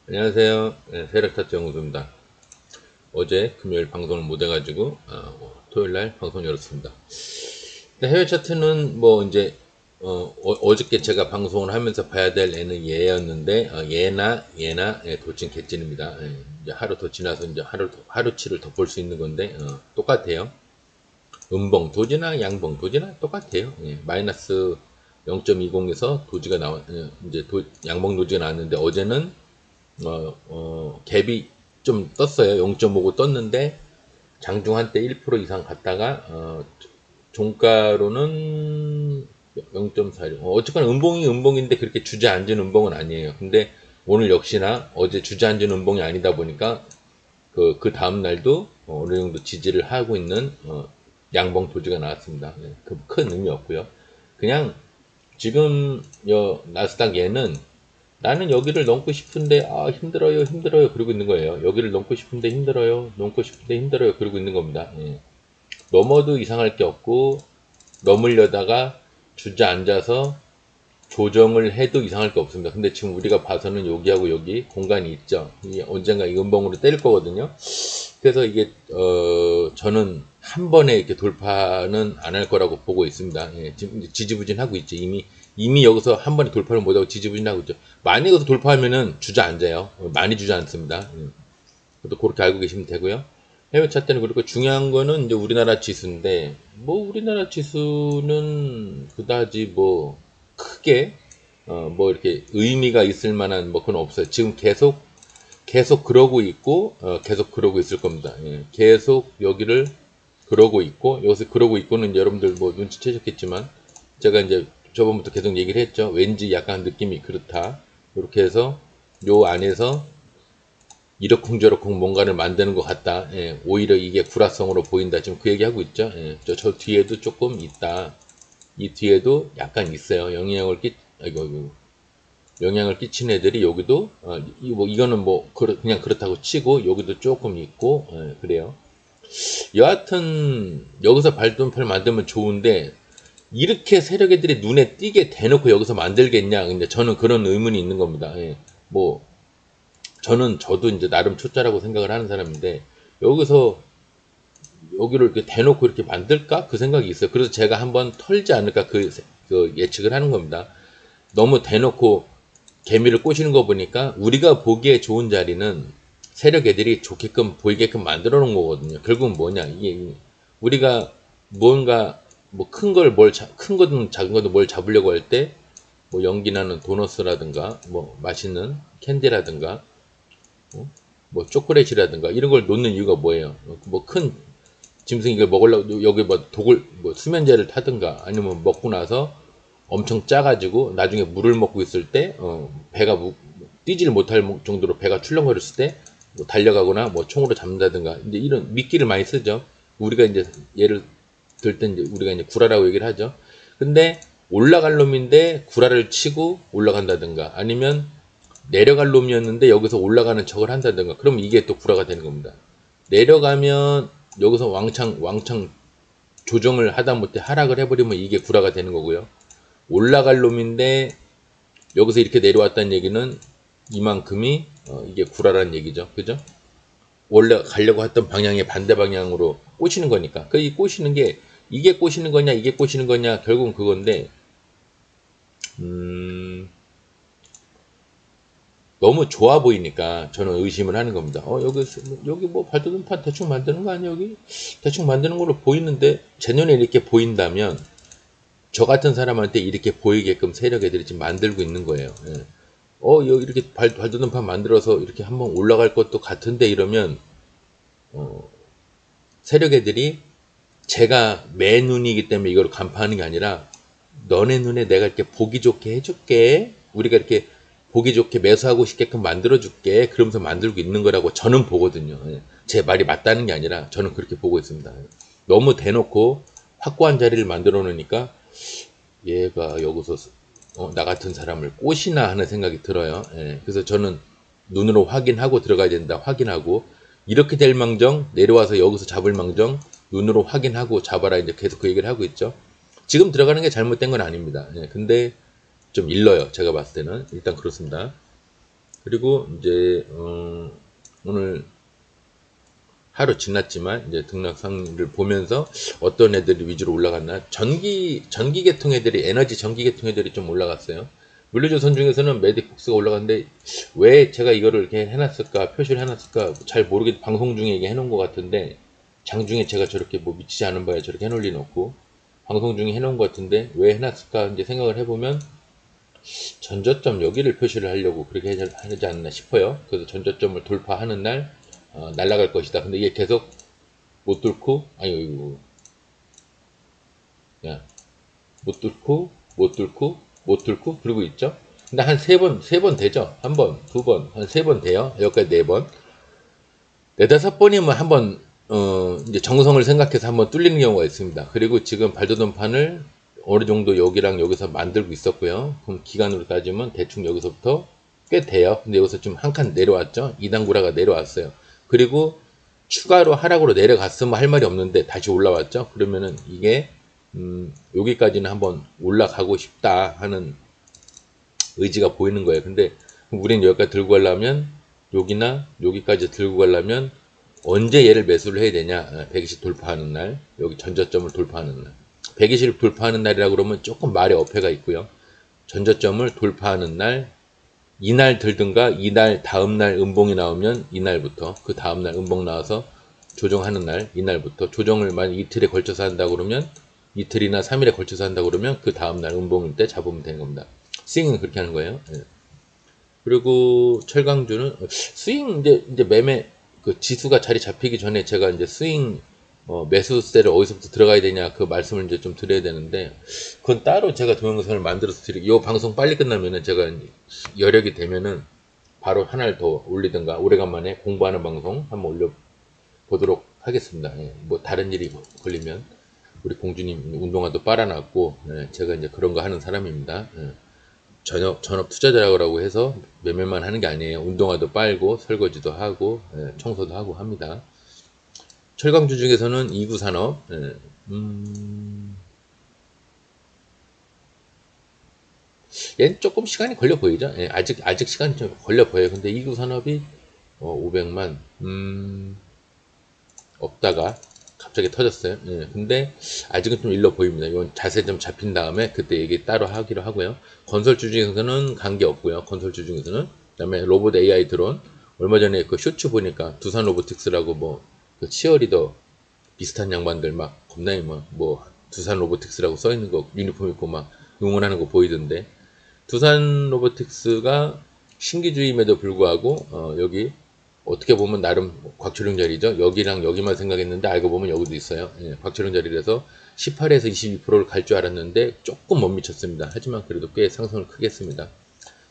안녕하세요. 네, 세력타투 연구소입니다. 어제 금요일 방송을 못 해가지고 토요일날 방송 열었습니다. 해외 차트는 뭐 이제 어저께 제가 방송을 하면서 봐야 될 애는 얘였는데 얘나 돌진 개찐입니다. 이제 하루 더 지나서 이제 하루치를 더 볼 수 있는 건데 똑같아요. 음봉 도지나 양봉 도지나 똑같아요. 마이너스 0.20에서 도지가 이제 양봉 도지가 나왔는데 어제는 갭이 좀 떴어요. 0.5고 떴는데 장중 한때 1% 이상 갔다가 종가로는 0.46. 어쨌거나 음봉이 음봉인데 그렇게 주저앉은 음봉은 아니에요. 근데 오늘 역시나 어제 주저앉은 음봉이 아니다 보니까 그 다음 날도 어느 정도 지지를 하고 있는 양봉 도지가 나왔습니다. 큰 의미 없고요. 그냥 지금 나스닥 얘는 나는 여기를 넘고 싶은데 힘들어요 힘들어요 그러고 있는 거예요. 여기를 넘고 싶은데 힘들어요 넘고 싶은데 힘들어요 그러고 있는 겁니다. 넘어도 이상할 게 없고 넘으려다가 주저앉아서 조정을 해도 이상할 게 없습니다. 근데 지금 우리가 봐서는 여기하고 여기 공간이 있죠. 언젠가 이 음봉으로 때릴 거거든요. 그래서 이게 저는 한 번에 이렇게 돌파는 안 할 거라고 보고 있습니다. 지금 지지부진하고 있죠. 이미 여기서 한 번에 돌파를 못하고 지지부진하고 있죠. 많이 여기서 돌파하면은 주저앉아요. 많이 주저앉습니다. 그것도 그렇게 알고 계시면 되고요. 해외 차트는 그렇고 중요한 거는 이제 우리나라 지수인데 뭐 우리나라 지수는 그다지 뭐 크게 뭐 이렇게 의미가 있을 만한 뭐 그건 없어요. 지금 계속 그러고 있고 계속 그러고 있을 겁니다. 계속 여기를 그러고 있고 여기서 그러고 있고는 이제 여러분들 뭐 눈치채셨겠지만 제가 이제 저번부터 계속 얘기를 했죠. 왠지 약간 느낌이 그렇다. 이렇게 해서 요 안에서 이러쿵저러쿵 뭔가를 만드는 것 같다. 오히려 이게 불화성으로 보인다. 지금 그 얘기하고 있죠. 저 뒤에도 조금 있다. 이 뒤에도 약간 있어요. 영향을 끼친 애들이 여기도 이거는 뭐 그냥 그렇다고 치고 여기도 조금 있고 그래요. 여하튼 여기서 발전표를 만들면 좋은데 이렇게 세력 애들이 눈에 띄게 대놓고 여기서 만들겠냐? 근데 저는 그런 의문이 있는 겁니다. 뭐 저도 이제 나름 초짜라고 생각을 하는 사람인데 여기서 여기를 이렇게 대놓고 이렇게 만들까? 그 생각이 있어요. 그래서 제가 한번 털지 않을까 그 예측을 하는 겁니다. 너무 대놓고 개미를 꼬시는 거 보니까 우리가 보기에 좋은 자리는 세력 애들이 좋게끔 보이게끔 만들어 놓은 거거든요. 결국은 뭐냐? 이게 우리가 무언가 뭐 큰 거든 작은 거든 뭘 잡으려고 할 때 뭐 연기 나는 도너스라든가 뭐 맛있는 캔디라든가 뭐 초콜릿이라든가 이런 걸 놓는 이유가 뭐예요? 뭐 큰 짐승 이걸 먹으려고 여기 뭐 독을 뭐 수면제를 타든가 아니면 먹고 나서 엄청 짜가지고 나중에 물을 먹고 있을 때 배가 뛰지를 못할 정도로 배가 출렁거렸을 때뭐 달려가거나 뭐 총으로 잡는다든가 이제 이런 미끼를 많이 쓰죠. 우리가 이제 예를 들 때 이제 우리가 이제 구라라고 얘기를 하죠. 근데 올라갈 놈인데 구라를 치고 올라간다든가 아니면 내려갈 놈이었는데 여기서 올라가는 척을 한다든가 그럼 이게 또 구라가 되는 겁니다. 내려가면 여기서 왕창 조정을 하다못해 하락을 해버리면 이게 구라가 되는 거고요. 올라갈 놈인데 여기서 이렇게 내려왔다는 얘기는 이만큼이 이게 구라라는 얘기죠. 그죠? 원래 가려고 했던 방향의 반대 방향으로 꼬시는 거니까. 이 꼬시는 게 이게 꼬시는 거냐 이게 꼬시는 거냐 결국은 그건데 너무 좋아 보이니까 저는 의심을 하는 겁니다. 여기 뭐 발도등판 대충 만드는 거 아니야, 여기? 대충 만드는 걸로 보이는데, 제 눈에 이렇게 보인다면, 저 같은 사람한테 이렇게 보이게끔 세력 애들이 지금 만들고 있는 거예요. 여기 이렇게 발도등판 만들어서 이렇게 한번 올라갈 것도 같은데 이러면, 세력 애들이 제가 매 눈이기 때문에 이걸 간파하는 게 아니라, 너네 눈에 내가 이렇게 보기 좋게 해줄게. 우리가 이렇게 보기 좋게 매수하고 싶게끔 만들어줄게. 그러면서 만들고 있는 거라고 저는 보거든요. 제 말이 맞다는 게 아니라 저는 그렇게 보고 있습니다. 너무 대놓고 확고한 자리를 만들어 놓으니까 얘가 여기서 나 같은 사람을 꼬시나 하는 생각이 들어요. 그래서 저는 눈으로 확인하고 들어가야 된다. 확인하고 이렇게 될 망정 내려와서 여기서 잡을 망정 눈으로 확인하고 잡아라. 이제 계속 그 얘기를 하고 있죠. 지금 들어가는 게 잘못된 건 아닙니다. 근데 좀 일러요. 제가 봤을 때는 일단 그렇습니다. 그리고 이제 오늘 하루 지났지만 이제 등락상을 보면서 어떤 애들이 위주로 올라갔나. 전기 계통 애들이, 에너지 전기 계통 애들이 좀 올라갔어요. 물류조선 중에서는 메디폭스가 올라갔는데 왜 제가 이거를 이렇게 해놨을까, 표시를 해놨을까 잘 모르겠, 방송 중에 얘기 해놓은 것 같은데, 장중에 제가 저렇게 뭐 미치지 않은 바에 저렇게 해놓을 리는 없고 방송 중에 해놓은 것 같은데 왜 해놨을까 이제 생각을 해보면, 전저점 여기를 표시를 하려고 그렇게 하지 않나 싶어요. 그래서 전저점을 돌파하는 날 날아갈 것이다. 근데 이게 계속 못 뚫고, 아니, 야, 못 뚫고, 못 뚫고, 못 뚫고, 그러고 있죠. 근데 한 세 번 되죠. 한 번, 두 번, 한 세 번 돼요. 여기까지 네 번. 네다섯 번이면 한 번, 이제 정성을 생각해서 한번 뚫리는 경우가 있습니다. 그리고 지금 발돋움 판을 어느 정도 여기랑 여기서 만들고 있었고요. 그럼 기간으로 따지면 대충 여기서부터 꽤 돼요. 근데 여기서 좀 한 칸 내려왔죠. 2단 구라가 내려왔어요. 그리고 추가로 하락으로 내려갔으면 할 말이 없는데 다시 올라왔죠. 그러면은 이게 여기까지는 한번 올라가고 싶다 하는 의지가 보이는 거예요. 근데 우리는 여기까지 들고 가려면, 여기나 여기까지 들고 가려면 언제 얘를 매수를 해야 되냐. 120 돌파하는 날, 여기 전저점을 돌파하는 날. 120을 돌파하는 날이라 그러면 조금 말에 어폐가 있고요. 전저점을 돌파하는 날, 이날 들든가 이날 다음날 음봉이 나오면 이날부터, 그 다음날 음봉 나와서 조정하는 날, 이날부터 조정을 만약 이틀에 걸쳐서 한다 그러면, 이틀이나 3일에 걸쳐서 한다 그러면 그 다음날 음봉일 때 잡으면 되는 겁니다. 스윙은 그렇게 하는 거예요. 예. 그리고 철강주는 스윙, 이제 매매 그 지수가 자리 잡히기 전에 제가 이제 스윙 매수세를 어디서부터 들어가야 되냐 그 말씀을 이제 좀 드려야 되는데, 그건 따로 제가 동영상을 만들어서 드리고, 이 방송 빨리 끝나면은 제가 여력이 되면은 바로 하나를 더 올리든가, 오래간만에 공부하는 방송 한번 올려보도록 하겠습니다. 예, 뭐 다른 일이 걸리면 우리 공주님 운동화도 빨아놨고, 예, 제가 이제 그런 거 하는 사람입니다. 예. 전업 투자자라고 해서 매매만 하는 게 아니에요. 운동화도 빨고 설거지도 하고 청소도 하고 합니다. 철강주 중에서는 2구 산업, 얘는 조금 시간이 걸려 보이죠. 예, 아직 시간이 좀 걸려 보여요. 근데 2구 산업이 500만 없다가 갑자기 터졌어요. 예, 근데 아직은 좀 일러 보입니다. 이건 자세 좀 잡힌 다음에 그때 얘기 따로 하기로 하고요. 건설주 중에서는 관계 없고요. 건설주 중에서는. 그다음에 로봇 AI 드론, 얼마 전에 그 쇼츠 보니까 두산 로보틱스라고 그 치어리더 비슷한 양반들 막 겁나게 뭐 두산 로보틱스라고 써 있는 거 유니폼 입고 막 응원하는 거 보이던데, 두산 로보틱스가 신기주임에도 불구하고 여기 어떻게 보면 나름 곽철용 자리죠. 여기랑 여기만 생각했는데 알고 보면 여기도 있어요. 예, 곽철용 자리라서 18에서 22%를 갈 줄 알았는데 조금 못 미쳤습니다. 하지만 그래도 꽤 상승을 크게 했습니다.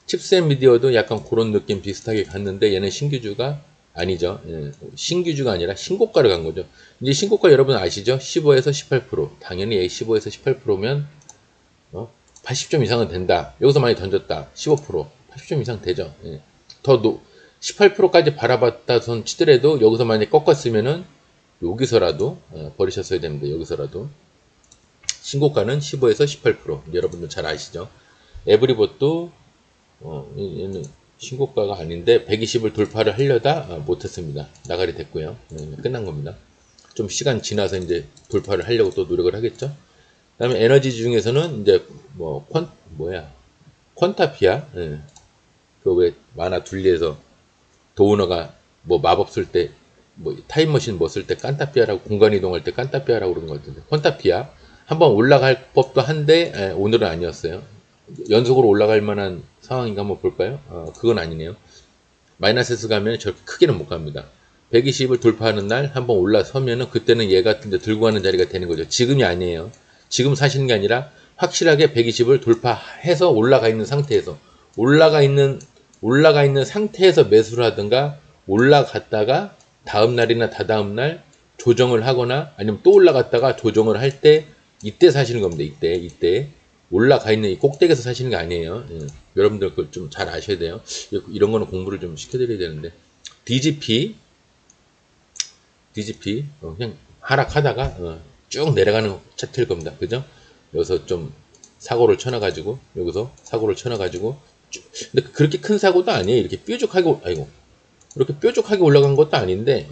칩셋 미디어도 약간 그런 느낌 비슷하게 갔는데 얘는 신규주가 아니죠. 예, 신규주가 아니라 신고가를 간 거죠. 이제 신고가 여러분 아시죠? 15에서 18%. 당연히 15에서 18%면 80점 이상은 된다. 여기서 많이 던졌다. 15%. 80점 이상 되죠. 예. 18%까지 바라봤다 손 치더라도 여기서 만약에 꺾었으면은 여기서라도 버리셨어야 됩니다. 여기서라도. 신고가는 15에서 18%. 여러분들 잘 아시죠? 에브리봇도 얘는 신고가가 아닌데 120을 돌파를 하려다 못했습니다. 나가리 됐고요. 끝난 겁니다. 좀 시간 지나서 이제 돌파를 하려고 또 노력을 하겠죠. 그 다음에 에너지 중에서는 이제 퀀타피아, 그 왜 만화 둘리에서 도우너가 뭐 마법 쓸 때, 뭐 타임머신 뭐 쓸 때 깐타피아라고, 공간 이동할 때 깐타피아라고 그런 것 같은데, 퀀타피아 한번 올라갈 법도 한데 오늘은 아니었어요. 연속으로 올라갈 만한 상황인가 한번 볼까요? 그건 아니네요. 마이너스 가면 저렇게 크게는 못 갑니다. 120을 돌파하는 날 한번 올라서면은 그때는 얘 같은데 들고 가는 자리가 되는 거죠. 지금이 아니에요. 지금 사시는 게 아니라 확실하게 120을 돌파해서 올라가 있는 상태에서, 올라가 있는 상태에서 매수를 하든가, 올라갔다가 다음 날이나 다다음 날 조정을 하거나 아니면 또 올라갔다가 조정을 할 때, 이때 사시는 겁니다. 이때 올라가 있는 이 꼭대기에서 사시는 게 아니에요. 예. 여러분들 그걸 좀 잘 아셔야 돼요. 이런 거는 공부를 좀 시켜드려야 되는데, DGP 그냥 하락하다가 쭉 내려가는 차트일 겁니다. 그죠? 여기서 좀 사고를 쳐놔가지고, 여기서 사고를 쳐놔가지고 근데 그렇게 큰 사고도 아니에요. 이렇게 뾰족하게, 아이고. 이렇게 뾰족하게 올라간 것도 아닌데,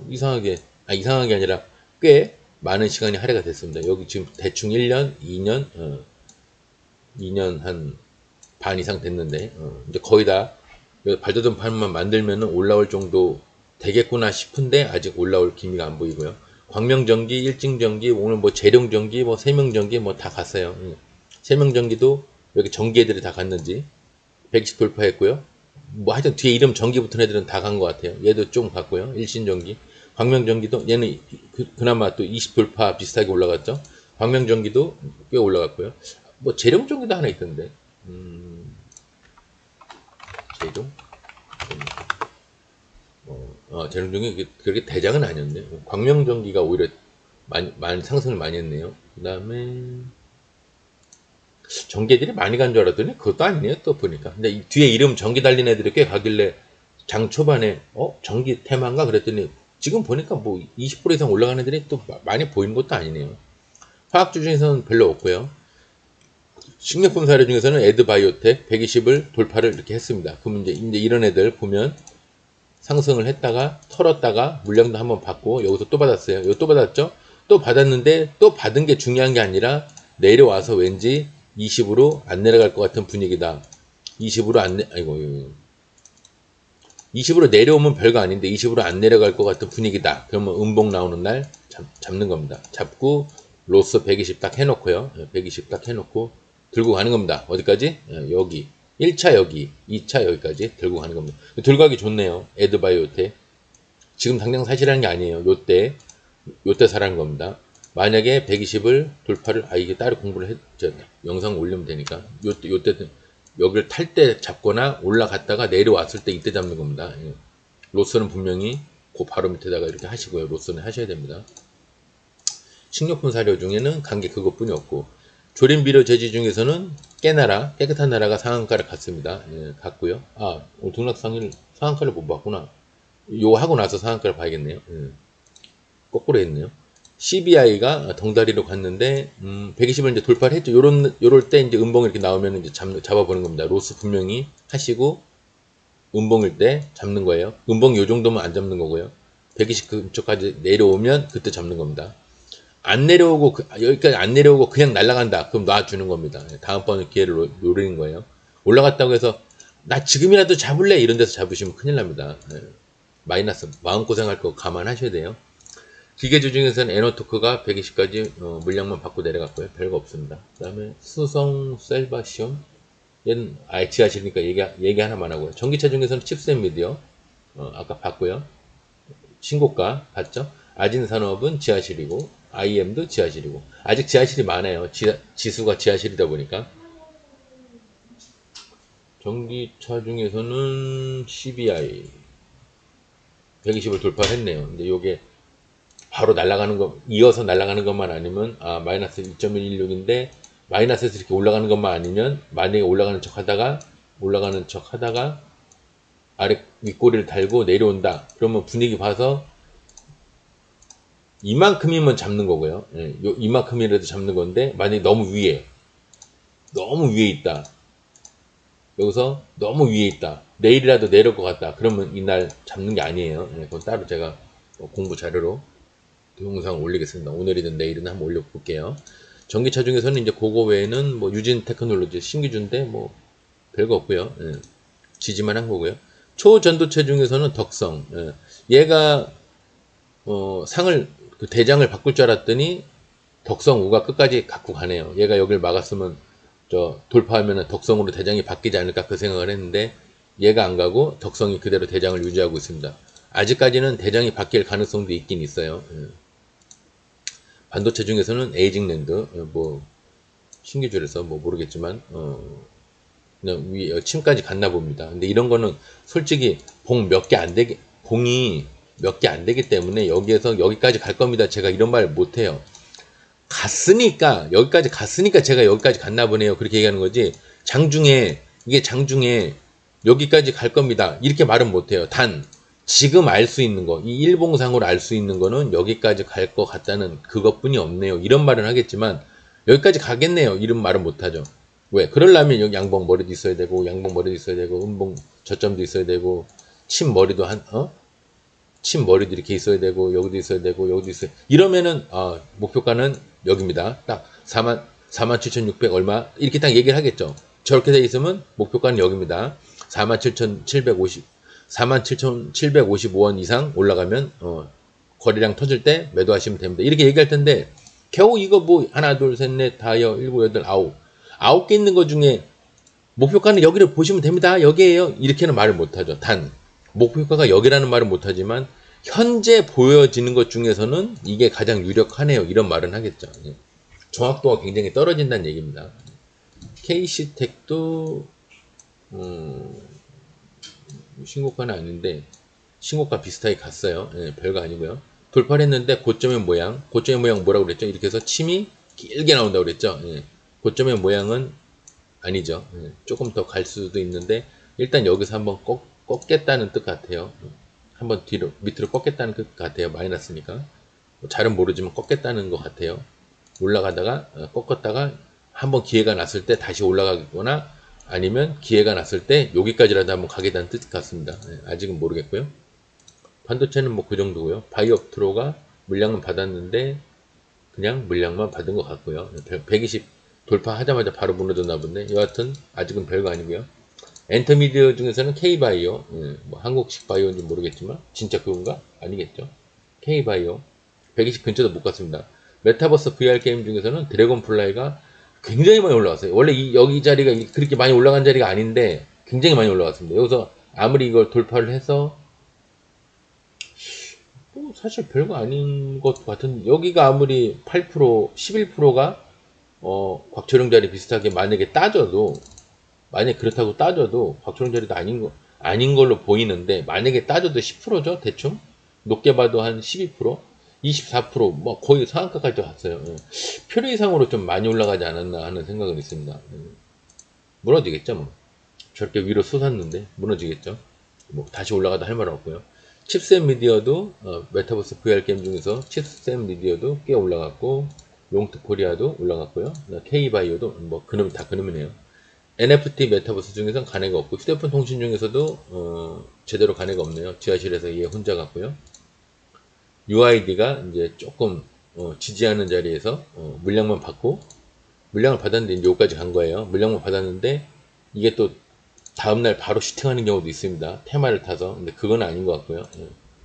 이상하게 아니라 꽤 많은 시간이 할애가 됐습니다. 여기 지금 대충 1년, 2년, 2년 한 반 이상 됐는데, 이제 거의 다 발도전판만 만들면 올라올 정도 되겠구나 싶은데, 아직 올라올 기미가 안 보이고요. 광명전기, 일징전기, 오늘 뭐 재룡전기, 뭐 세명전기 뭐 다 갔어요. 세명전기도 여기 전기 애들이 다 갔는지 120 돌파했고요. 뭐 하여튼 뒤에 이름 전기 붙은 애들은 다 간 것 같아요. 얘도 좀 갔고요. 일신전기, 광명전기도 얘는 그나마 또 20 돌파 비슷하게 올라갔죠. 광명전기도 꽤 올라갔고요. 뭐 재룡전기도 하나 있던데. 재룡? 재룡전기 그렇게 대장은 아니었네요. 광명전기가 오히려 많이 상승을 많이 했네요. 그 다음에 전기들이 많이 간 줄 알았더니 그것도 아니네요. 또 보니까. 근데 이 뒤에 이름 전기 달린 애들이 꽤 가길래 장 초반에 전기 테마인가 그랬더니 지금 보니까 뭐 20% 이상 올라가는 애들이 또 많이 보이는 것도 아니네요. 화학주 중에서는 별로 없고요. 식료품 사례 중에서는 에드바이오텍 120을 돌파를 이렇게 했습니다. 그럼 이제 이런 애들 보면 상승을 했다가 털었다가 물량도 한번 받고 여기서 또 받았어요. 여기 또 받았죠? 또 받았는데 또 받은 게 중요한 게 아니라 내려와서 왠지 20으로 안 내려갈 것 같은 분위기다. 20으로 20으로 내려오면 별거 아닌데 20으로 안 내려갈 것 같은 분위기다. 그러면 음봉 나오는 날 잡는 겁니다. 잡고 로스 120 딱 해놓고요. 120 딱 해놓고 들고 가는 겁니다. 어디까지? 여기. 1차 여기, 2차 여기까지 들고 가는 겁니다. 들고 가기 좋네요. 에드바이오텍. 지금 당장 사시라는 게 아니에요. 요때 사라는 겁니다. 만약에 120을 돌파를, 이게 따로 공부를 영상 올리면 되니까. 요때, 여기를 탈 때 잡거나 올라갔다가 내려왔을 때 이때 잡는 겁니다. 로스는 분명히 그 바로 밑에다가 이렇게 하시고요. 로스는 하셔야 됩니다. 식료품 사료 중에는 간 게 그것뿐이 없고, 조림비료 제지 중에서는 깨끗한 나라가 상한가를 갔습니다. 갔고요. 오늘 등락상일 상한가를 못 봤구나. 요 하고 나서 상한가를 봐야겠네요. 거꾸로 했네요. CBI가 덩다리로 갔는데 120을 이제 돌파를 했죠. 요럴 때 이제 음봉 이렇게 나오면 이제 잡아보는 겁니다. 로스 분명히 하시고 음봉일 때 잡는 거예요. 음봉 요 정도면 안 잡는 거고요. 120 근처까지 내려오면 그때 잡는 겁니다. 안 내려오고 여기까지 안 내려오고 그냥 날아간다. 그럼 놔주는 겁니다. 다음번에 기회를 노리는 거예요. 올라갔다고 해서 나 지금이라도 잡을래 이런 데서 잡으시면 큰일 납니다. 마이너스 마음고생할 거 감안하셔야 돼요. 기계주 중에서는 에너토크가 120까지 물량만 받고 내려갔고요. 별거 없습니다. 그 다음에 수성 셀바시움 얘는 지하실이니까 얘기 하나만 하고요. 전기차 중에서는 칩셋 미디어 아까 봤고요. 신고가 봤죠. 아진산업은 지하실이고 IM도 지하실이고 아직 지하실이 많아요. 지수가 지하실이다 보니까. 전기차 중에서는 CBI 120을 돌파했네요. 근데 요게 바로 날아가는 거, 이어서 날아가는 것만 아니면, 마이너스 2.116인데, 마이너스에서 이렇게 올라가는 것만 아니면, 만약에 올라가는 척 하다가, 아래 윗꼬리를 달고 내려온다. 그러면 분위기 봐서, 이만큼이면 잡는 거고요. 이만큼이라도 잡는 건데, 만약에 너무 위에 있다. 여기서 너무 위에 있다. 내일이라도 내려올 것 같다. 그러면 이날 잡는 게 아니에요. 그건 따로 제가 공부 자료로 동영상 올리겠습니다. 오늘이든 내일은 한번 올려볼게요. 전기차 중에서는 이제 그거 외에는 뭐 유진 테크놀로지 신기준데 뭐 별거 없고요. 지지만 한 거고요. 초전도체 중에서는 덕성. 얘가 대장을 바꿀 줄 알았더니 덕성 우가 끝까지 갖고 가네요. 얘가 여길 막았으면 돌파하면 덕성으로 대장이 바뀌지 않을까 그 생각을 했는데 얘가 안 가고 덕성이 그대로 대장을 유지하고 있습니다. 아직까지는 대장이 바뀔 가능성도 있긴 있어요. 반도체 중에서는 에이징랜드 뭐 신기줄에서 뭐 모르겠지만 그냥 침까지 갔나 봅니다. 근데 이런 거는 솔직히 봉이 몇 개 안 되기 때문에 여기까지 갈 겁니다. 제가 이런 말 못해요. 여기까지 갔으니까 제가 여기까지 갔나 보네요. 그렇게 얘기하는 거지. 장중에 여기까지 갈 겁니다. 이렇게 말은 못해요. 단 지금 알 수 있는 거, 이 일봉상으로 알 수 있는 거는 여기까지 갈 것 같다는 그것뿐이 없네요. 이런 말은 하겠지만 여기까지 가겠네요. 이런 말은 못하죠. 왜? 그러려면 여기 양봉 머리도 있어야 되고, 양봉 머리도 있어야 되고, 음봉 저점도 있어야 되고, 침 머리도 침 머리도 이렇게 있어야 되고, 여기도 있어야 되고, 여기도 있어야 이러면은, 목표가는 여기입니다. 딱 47,600 얼마? 이렇게 딱 얘기를 하겠죠. 저렇게 돼 있으면 목표가는 여기입니다. 47,755원 이상 올라가면, 거래량 터질 때 매도하시면 됩니다. 이렇게 얘기할 텐데, 겨우 이거 뭐, 하나, 둘, 셋, 넷, 다여, 일곱, 여덟, 아홉 개 있는 것 중에, 목표가는 여기를 보시면 됩니다. 여기에요. 이렇게는 말을 못하죠. 단, 목표가가 여기라는 말은 못하지만, 현재 보여지는 것 중에서는 이게 가장 유력하네요. 이런 말은 하겠죠. 정확도가 굉장히 떨어진다는 얘기입니다. KC텍도, 신고가는 아닌데, 신고가 비슷하게 갔어요. 별거 아니고요. 돌파를 했는데 고점의 모양 뭐라고 그랬죠? 이렇게 해서 침이 길게 나온다고 그랬죠? 고점의 모양은 아니죠. 조금 더 갈 수도 있는데 일단 여기서 한번 꺾겠다는 뜻 같아요. 한번 뒤로 밑으로 꺾겠다는 뜻 같아요. 마이너스니까. 잘은 모르지만 꺾겠다는 것 같아요. 올라가다가 꺾었다가 한번 기회가 났을 때 다시 올라가거나 아니면 기회가 났을 때 여기까지라도 한번 가겠다는 뜻 같습니다. 아직은 모르겠고요. 반도체는 뭐 그 정도고요. 바이오프로가 물량은 받았는데 그냥 물량만 받은 것 같고요. 120 돌파하자마자 바로 무너졌나 본데 여하튼 아직은 별거 아니고요. 엔터미디어 중에서는 K바이오, 뭐 한국식 바이오인지 모르겠지만 진짜 그건가? 아니겠죠. K바이오 120 근처도 못 갔습니다. 메타버스 VR 게임 중에서는 드래곤플라이가 굉장히 많이 올라갔어요. 원래 여기 자리가 그렇게 많이 올라간 자리가 아닌데 굉장히 많이 올라갔습니다. 여기서 아무리 이걸 돌파를 해서 사실 별거 아닌 것 같은 여기가 아무리 8% 11%가 곽철용 자리 비슷하게 만약에 따져도 만약 그렇다고 따져도 곽철용 자리도 아닌 걸로 보이는데 만약에 따져도 10%죠 대충 높게 봐도 한 12% 24%뭐 거의 상한가까지 갔어요. 표류 이상으로 좀 많이 올라가지 않았나 하는 생각은 있습니다. 무너지겠죠 뭐 저렇게 위로 솟았는데 무너지겠죠. 뭐 다시 올라가도 할 말은 없고요. 칩셋 미디어도 메타버스 VR 게임 중에서 칩셋 미디어도 꽤 올라갔고 롱트 코리아도 올라갔고요. K바이오도 뭐 그놈 다 그놈이네요. NFT 메타버스 중에서는 간애가 없고 휴대폰 통신 중에서도 제대로 간애가 없네요. 지하실에서 얘 혼자 갔고요. UID가 이제 조금 지지하는 자리에서 물량만 받고 물량을 받았는데 이제 여기까지 간 거예요. 물량만 받았는데 이게 또 다음날 바로 슈팅하는 경우도 있습니다. 테마를 타서. 근데 그건 아닌 것 같고요.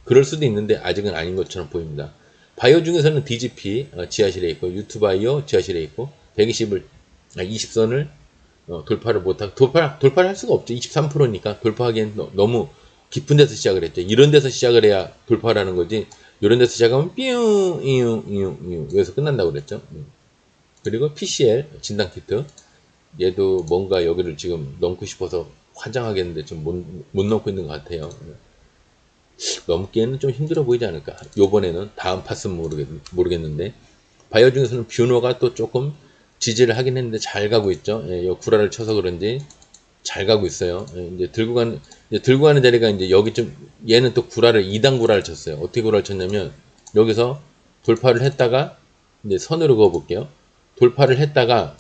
그럴 수도 있는데 아직은 아닌 것처럼 보입니다. 바이오 중에서는 DGP 지하실에 있고 유튜바이오 지하실에 있고 20선을 돌파를 못하고 돌파를 할 수가 없죠. 23%니까 돌파하기엔 너무 깊은 데서 시작을 했죠. 이런 데서 시작을 해야 돌파라는 거지. 이런 데서 시작하면 삐용 이용 여기서 끝난다고 그랬죠. 그리고 PCL 진단키트 얘도 뭔가 여기를 지금 넘고 싶어서 화장하겠는데 좀 못 넘고 있는 것 같아요. 넘기에는 좀 힘들어 보이지 않을까. 요번에는 다음 파스는 모르겠는데 바이오 중에서는 뷰노가 또 조금 지지를 하긴 했는데 잘 가고 있죠. 요 구라를 쳐서 그런지 잘 가고 있어요. 이제 들고 가는 자리가 이제 여기 좀 얘는 또 구라를 2단 구라를 쳤어요. 어떻게 구라를 쳤냐면 여기서 돌파를 했다가 이제 선으로 그어 볼게요. 돌파를 했다가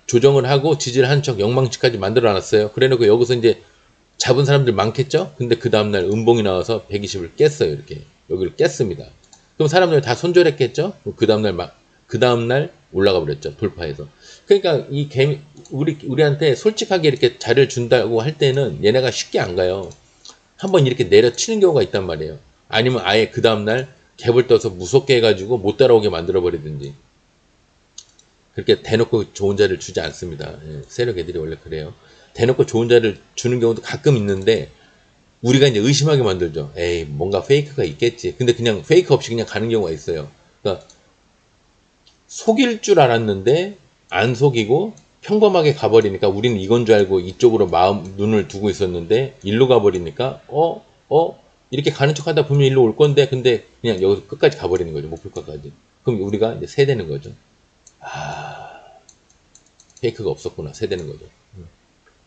조정을 하고 지지를 한 척 영망치까지 만들어 놨어요. 그래 놓고 여기서 이제 잡은 사람들 많겠죠? 근데 그 다음날 음봉이 나와서 120을 깼어요. 이렇게. 여기를 깼습니다. 그럼 사람들 다 손절했겠죠? 그 다음날 올라가 버렸죠. 돌파해서. 그러니까 우리한테 솔직하게 이렇게 자리를 준다고 할 때는 얘네가 쉽게 안 가요. 한번 이렇게 내려치는 경우가 있단 말이에요. 아니면 아예 그 다음날 갭을 떠서 무섭게 해가지고 못 따라오게 만들어 버리든지. 그렇게 대놓고 좋은 자리를 주지 않습니다. 세력 애들이 원래 그래요. 대놓고 좋은 자리를 주는 경우도 가끔 있는데 우리가 이제 의심하게 만들죠. 에이 뭔가 페이크가 있겠지. 근데 그냥 페이크 없이 그냥 가는 경우가 있어요. 그러니까 속일 줄 알았는데 안 속이고 평범하게 가버리니까 우리는 이건 줄 알고 이쪽으로 눈을 두고 있었는데 일로 가버리니까 이렇게 가는 척하다 보면 일로 올 건데 근데 그냥 여기서 끝까지 가버리는 거죠. 목표가까지. 그럼 우리가 이제 세대는 거죠. 페이크가 없었구나. 세대는 거죠.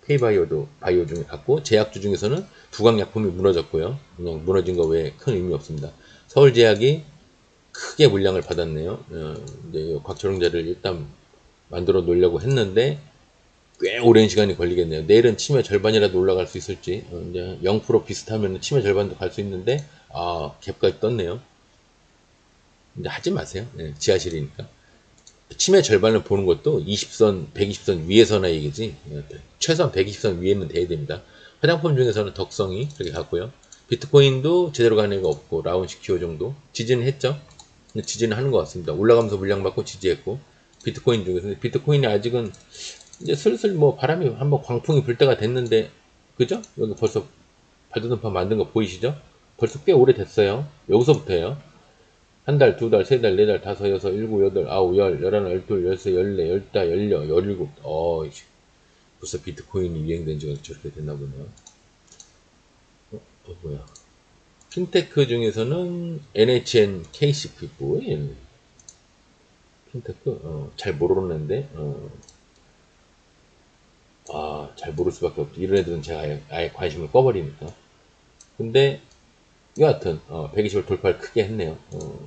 K바이오도 바이오 중에 같고 제약주 중에서는 두강약품이 무너졌고요. 그냥 무너진 거 외에 큰 의미 없습니다. 서울제약이 크게 물량을 받았네요. 이제 곽초롱자를 일단 만들어 놓으려고 했는데 꽤 오랜 시간이 걸리겠네요. 내일은 치매 절반이라도 올라갈 수 있을지. 이제 0% 비슷하면 치매 절반도 갈 수 있는데 갭까지 떴네요. 이제 하지 마세요. 지하실이니까. 치매 절반을 보는 것도 20선, 120선 위에서나 얘기지. 최소한 120선 위에는 돼야 됩니다. 화장품 중에서는 덕성이 그렇게 갔고요. 비트코인도 제대로 가는 애가 없고 라운식 키오 정도 지지는 했죠. 지지는 하는 것 같습니다. 올라가면서 물량 받고 지지했고 비트코인 중에서 비트코인이 아직은 이제 슬슬 뭐 바람이 한번 광풍이 불 때가 됐는데 그죠? 여기 벌써 발도등판 만든 거 보이시죠? 벌써 꽤 오래됐어요. 여기서부터예요. 한 달, 두 달, 세 달, 네 달, 다섯, 여섯, 일곱, 여덟, 아홉, 열, 열하나, 열둘, 열세, 열네, 열다, 열여, 열일곱. 벌써 비트코인이 유행된 지가 저렇게 됐나 보네요. 뭐야. 핀테크 중에서는 NHN KCP 뭐예요? 핀테크? 잘 모르는데, 잘 모를 수밖에 없죠. 이런 애들은 제가 아예 관심을 꺼버리니까. 근데, 여하튼, 120을 돌파를 크게 했네요. 근데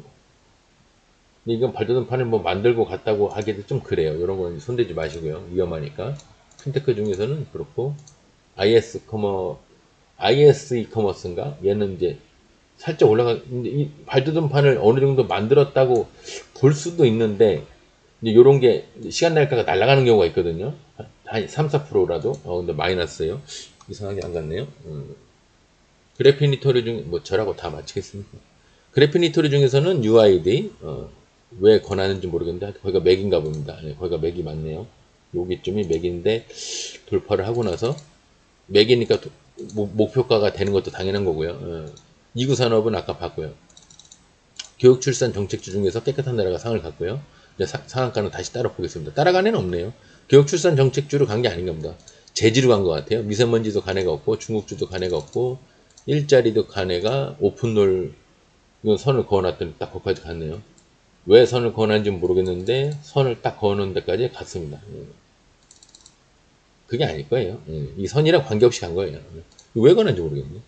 이건 발전판을 뭐 만들고 갔다고 하기도 좀 그래요. 이런 거는 손대지 마시고요. 위험하니까. 핀테크 중에서는 그렇고, IS 이커머스인가? 얘는 이제 살짝 이 발두둔판을 어느 정도 만들었다고 볼 수도 있는데, 이제 요런 게 시간 날짜가 날아가는 경우가 있거든요. 한 3, 4%라도. 근데 마이너스예요. 이상하게 안 갔네요. 그래피니토리 뭐 저라고 다 마치겠습니다. 그래피니토리 중에서는 UID, 왜 권하는지 모르겠는데, 거기가 맥인가 봅니다. 거기가 맥이 맞네요. 여기쯤이 맥인데, 돌파를 하고 나서, 맥이니까 목표가가 되는 것도 당연한 거고요. 이구산업은 아까 봤고요. 교육출산 정책주 중에서 깨끗한 나라가 상을 갖고요. 이제 상한가는 다시 따라 보겠습니다. 따라간 애는 없네요. 교육출산 정책주로 간 게 아닌가 보다. 재지로 간 것 같아요. 미세먼지도 간 애가 없고 중국주도 간 애가 없고 일자리도 간 애가 오픈롤 이건 선을 그어놨더니 딱 거기까지 갔네요. 왜 선을 그어놨는지 모르겠는데 선을 딱 그어놓은 데까지 갔습니다. 그게 아닐 거예요. 이 선이랑 관계없이 간 거예요. 왜 그런지 모르겠네.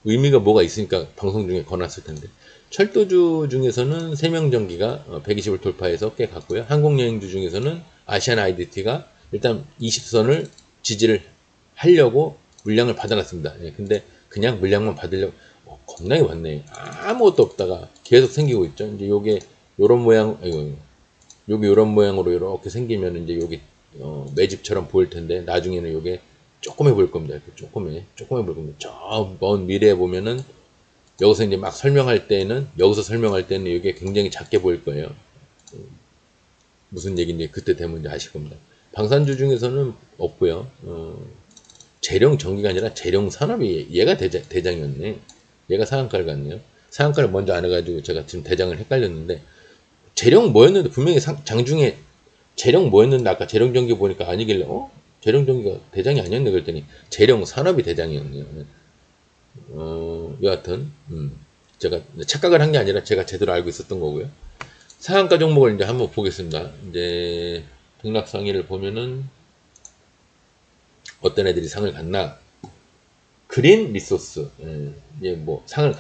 의미가 뭐가 있으니까 방송 중에 거놨을 텐데. 철도주 중에서는 세명전기가 120을 돌파해서 꽤 갔고요. 항공여행주 중에서는 아시안 IDT가 일단 20선을 지지를 하려고 물량을 받아놨습니다. 근데 그냥 물량만 받으려고 겁나게 왔네. 아무것도 없다가 계속 생기고 있죠. 이제 요게 요런 모양, 요게 요런 모양으로 이렇게 생기면 이제 요게 매집처럼 보일 텐데 나중에는 요게 조그매 보일 겁니다. 이렇게 조그매 보일 겁니다. 저 먼 미래에 보면은 여기서 이제 막 설명할 때는 이게 굉장히 작게 보일 거예요. 무슨 얘기인지 그때 되면 이제 아실 겁니다. 방산주 중에서는 없고요. 재령 전기가 아니라 재령 산업이 얘가 대장이었네. 얘가 상한가를 갔네요. 상한가를 먼저 안 해가지고 제가 지금 대장을 헷갈렸는데 재령 뭐였는데 분명히 장중에 재령 뭐였는데 아까 재령 전기 보니까 아니길래 재령 전기가 대장이 아니었네 그랬더니 재령 산업이 대장이었네요. 여하튼 제가 착각을 한 게 아니라 제가 제대로 알고 있었던 거고요. 상한가 종목을 이제 한번 보겠습니다. 이제 등락상위를 보면은 어떤 애들이 상을 갔나? 그린 리소스. 이제 뭐 상을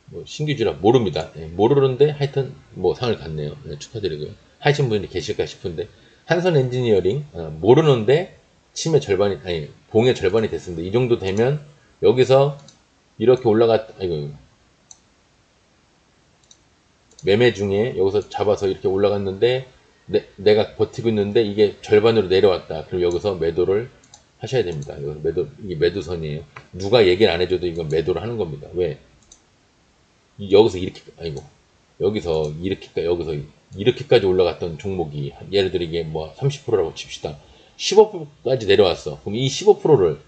뭐 신규주라 모릅니다. 모르는데 하여튼 뭐 상을 갔네요. 축하드리고요. 하신 분이 계실까 싶은데 한선 엔지니어링 모르는데 치매 절반이 아니 봉의 절반이 됐습니다. 이 정도 되면 여기서 이렇게 매매 중에 여기서 잡아서 이렇게 올라갔는데 내가 버티고 있는데 이게 절반으로 내려왔다. 그럼 여기서 매도를 하셔야 됩니다. 이게 매도선이에요. 누가 얘기를 안 해줘도 이건 매도를 하는 겁니다. 왜? 여기서 이렇게까지 올라갔던 종목이 예를 들어 이게 뭐 30%라고 칩시다. 15%까지 내려왔어. 그럼 이 15%를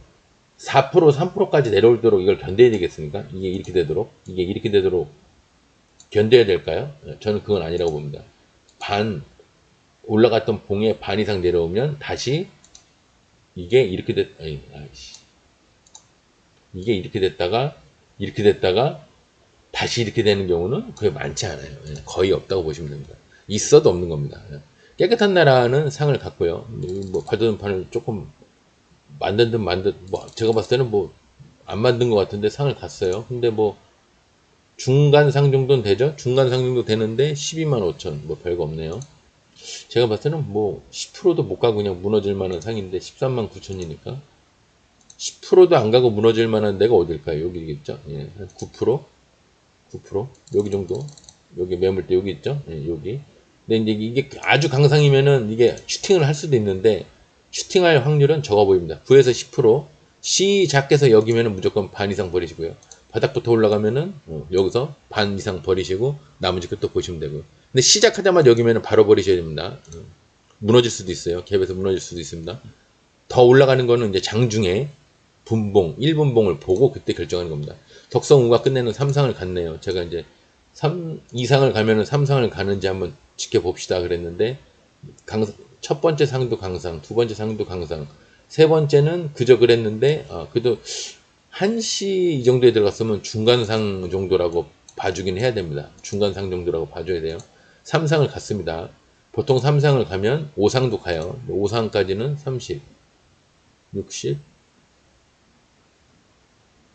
4%, 3%까지 내려오도록 이걸 견뎌야 되겠습니까? 이게 이렇게 되도록 견뎌야 될까요? 저는 그건 아니라고 봅니다. 올라갔던 봉의 반 이상 내려오면 다시 이게 이렇게 됐다가 다시 이렇게 되는 경우는 그게 많지 않아요. 거의 없다고 보시면 됩니다. 있어도 없는 겁니다. 깨끗한 나라는 상을 갖고요. 뭐 발전판을 조금 만든 듯 제가 봤을 때는 뭐 안 만든 것 같은데 상을 갔어요. 근데 뭐 중간상 정도는 되죠? 중간상 정도 되는데 12만 5천. 뭐 별거 없네요. 제가 봤을 때는 뭐 10%도 못 가고 그냥 무너질 만한 상인데 13만 9천이니까 10%도 안 가고 무너질 만한 데가 어딜까요? 여기겠죠? 예, 한 9%? 9%? 여기 정도? 여기 매물대 여기 있죠? 예, 여기. 근데 이제 이게 아주 강상이면은 이게 슈팅을 할 수도 있는데 슈팅할 확률은 적어 보입니다. 9에서 10%. 시작해서 여기면은 무조건 반 이상 버리시고요. 바닥부터 올라가면은 여기서 반 이상 버리시고 나머지 끝도 보시면 되고요. 근데 시작하자마자 여기면은 바로 버리셔야 됩니다. 무너질 수도 있어요. 갭에서 무너질 수도 있습니다. 더 올라가는 거는 이제 장중에 분봉, 1분봉을 보고 그때 결정하는 겁니다. 덕성우가 끝내는 3상을 갔네요. 제가 이제 2상을 가면은 3상을 가는지 한번 지켜봅시다 그랬는데 첫 번째 상도 강상, 두 번째 상도 강상, 세 번째는 그저 그랬는데 그래도 1시 이 정도에 들어갔으면 중간상 정도라고 봐주긴 해야 됩니다. 중간상 정도라고 봐줘야 돼요. 3상을 갔습니다. 보통 3상을 가면 5상도 가요. 5상까지는 30, 60,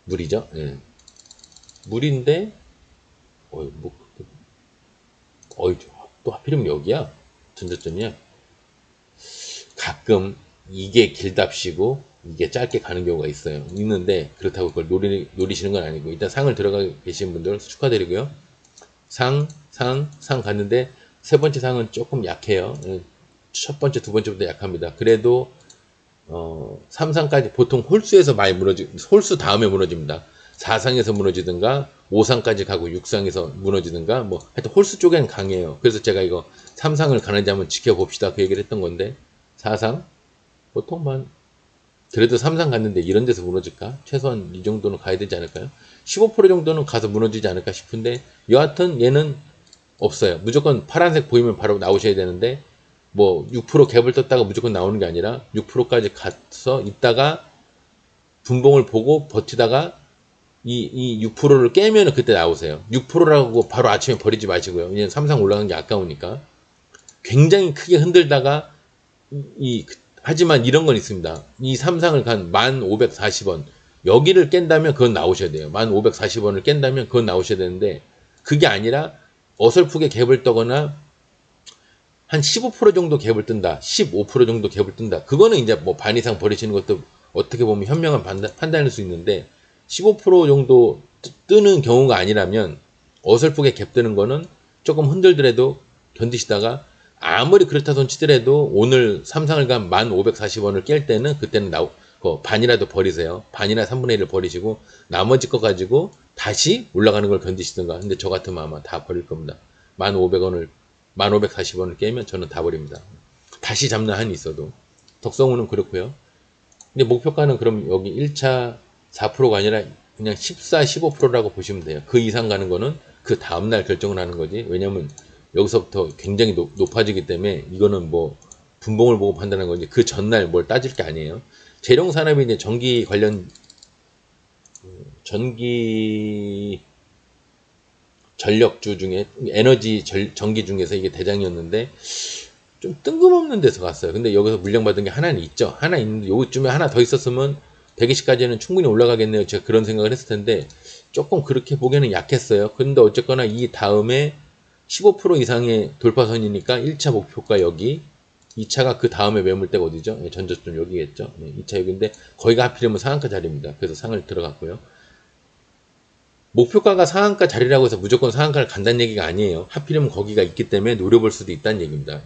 물이죠. 예. 물인데 또 하필이면 여기야. 전저점이야. 가끔 이게 길답시고 이게 짧게 가는 경우가 있는데 그렇다고 그걸 노리시는 건 아니고 일단 상을 들어가 계신 분들 축하드리고요. 상 갔는데 세 번째 상은 조금 약해요. 첫 번째, 두 번째보다 약합니다. 그래도 3상까지 보통 홀수에서 많이 홀수 다음에 무너집니다. 4상에서 무너지든가 5상까지 가고 6상에서 무너지든가 뭐 하여튼 홀수 쪽에는 강해요. 그래서 제가 이거 3상을 가는지 한번 지켜봅시다 그 얘기를 했던 건데 4상 보통만 그래도 3상 갔는데 이런 데서 무너질까? 최소한 이 정도는 가야 되지 않을까요? 15% 정도는 가서 무너지지 않을까 싶은데 여하튼 얘는 없어요. 무조건 파란색 보이면 바로 나오셔야 되는데 뭐 6% 갭을 떴다가 무조건 나오는 게 아니라 6%까지 가서 있다가 분봉을 보고 버티다가 이 6%를 깨면 그때 나오세요. 6%라고 바로 아침에 버리지 마시고요. 왜냐면 3상 올라간 게 아까우니까. 굉장히 크게 흔들다가 하지만 이런 건 있습니다. 이 3상을 간 1540원 여기를 깬다면 그건 나오셔야 돼요. 1540원을 깬다면 그건 나오셔야 되는데 그게 아니라 어설프게 갭을 떠거나 한 15% 정도 갭을 뜬다. 15% 정도 갭을 뜬다. 그거는 이제 뭐 반 이상 버리시는 것도 어떻게 보면 현명한 판단일 수 있는데 15% 정도 뜨는 경우가 아니라면 어설프게 갭 뜨는 거는 조금 흔들더라도 견디시다가 아무리 그렇다 손 치더라도 오늘 3상을 간 1540원을 깰 때는 그때는 반이라도 버리세요. 반이나 3분의 1을 버리시고 나머지 거 가지고 다시 올라가는 걸 견디시든가. 근데 저 같으면 아마 다 버릴 겁니다. 1540원을 깨면 저는 다 버립니다. 다시 잡는 한이 있어도. 덕성우는 그렇고요. 근데 목표가는 그럼 여기 1차 4%가 아니라 그냥 14, 15%라고 보시면 돼요. 그 이상 가는 거는 그 다음날 결정을 하는 거지. 왜냐면 여기서부터 굉장히 높아지기 때문에 이거는 뭐 분봉을 보고 판단하는 건지 그 전날 뭘 따질 게 아니에요. 재룡산업이 이제 전기 관련 전기 전력주 중에 전기 중에서 이게 대장이었는데 좀 뜬금없는 데서 갔어요. 근데 여기서 물량받은 게 하나는 있죠. 하나 있는데 요쯤에 하나 더 있었으면 120까지는 충분히 올라가겠네요. 제가 그런 생각을 했을 텐데 조금 그렇게 보기에는 약했어요. 근데 어쨌거나 이 다음에 15% 이상의 돌파선이니까 1차 목표가 여기 2차가 그 다음에 매물대가 어디죠? 전저점 여기겠죠. 2차 여기인데 거기가 하필이면 상한가 자리입니다. 그래서 상을 들어갔고요. 목표가가 상한가 자리라고 해서 무조건 상한가를 간다는 얘기가 아니에요. 하필이면 거기가 있기 때문에 노려볼 수도 있다는 얘기입니다.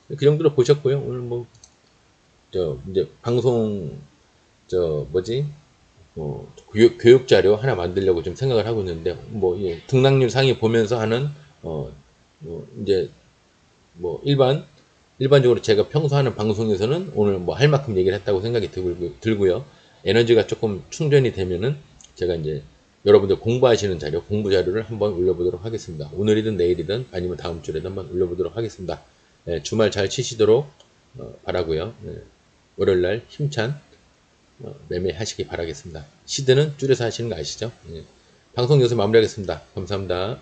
그 정도로 보셨고요. 오늘 뭐 이제 방송 교육 자료 하나 만들려고 좀 생각을 하고 있는데 등락률 상위 보면서 하는 이제 일반적으로 제가 평소 하는 방송에서는 오늘 뭐 할 만큼 얘기를 했다고 생각이 들고요. 에너지가 조금 충전이 되면은 제가 이제 여러분들 공부하시는 자료, 공부 자료를 한번 올려보도록 하겠습니다. 오늘이든 내일이든 아니면 다음 주에도 한번 올려보도록 하겠습니다. 주말 잘 치시도록 바라고요. 월요일날 힘찬 매매하시기 바라겠습니다. 시드는 줄여서 하시는 거 아시죠? 방송 여기서 마무리하겠습니다. 감사합니다.